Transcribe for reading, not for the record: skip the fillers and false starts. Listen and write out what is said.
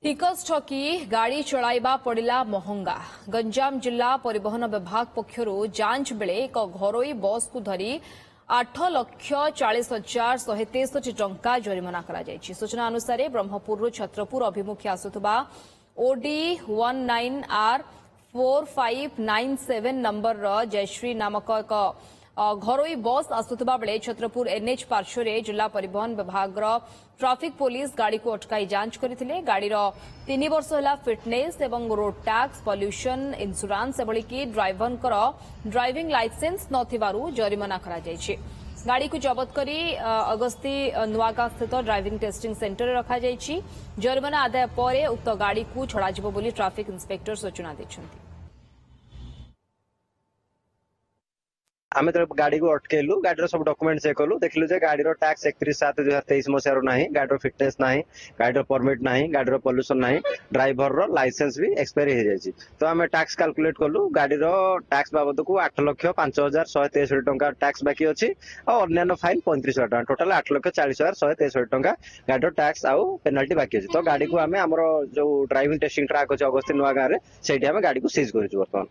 टिकस ठकी गाड़ी चलाइबा पड़िला महंगा। गंजाम जिला परिवहन विभाग पक्षरु जांच बेले एक घरोई बस को धरी 8,40,163 टंका जरिमाना करा जायछि। सूचना अनुसार ब्रह्मपुर छत्रपुर अभिमुखे आसुथबा ओडी 19R4597 नंबर जयश्री नामक एक घरोई बस आसुथबा बेले छत्रपुर एनएच पार्श्व जिला परिवहन विभाग ट्राफिक पुलिस गाड़ी को अटकाई जांच करथिले। गाड़ीर 3 वर्ष होला फिटनेस एवं रोड टैक्स पॉल्यूशन इंश्योरेंस एभलिकी ड्राइवर ड्राइविंग लाइसेंस नथिबारु जरिमाना करा जायछि। गाड़ी को जबत करी अगस्ती नुआगां स्थित ड्राइविंग टेस्टिंग सेंटर रखा जायछि। जरिमाना आदाय पर उक्त गाड़ी को छड़ा जिवो बोली ट्राफिक इंस्पेक्टर सूचना दैछन्ति। आमे तो गाड़ी को अटकेलु, गाड़ी सब डॉक्यूमेंट चेक कलु, देखलु जे गाड़ी टैक्स 31/7/2023 मसीहार नाही, गाड़ी फिटनेस नाही, गाड़ी परमिट नाही, गाड़ी पॉल्यूशन नाही, ड्राइवर लाइसेंस भी एक्सपायरी हो जायछि। तो आमे टैक्स कैलकुलेट कलु, गाड़ी टैक्स बाबद को 8,05,163 टंका टैक्स बाकी अछि और अन्य फाइन 35,000 टंका, टोटल 8,40,163 टंका गाड़ी टैक्स आउ पेनाल्टी बाकी अछि। तो गाड़ी को आमे हमरो जो ड्राइविंग टेस्टिंग ट्रैक अछि अगस्ती नुआगां रे सेठी आमे गाड़ी को सीज करिछु वर्तमान।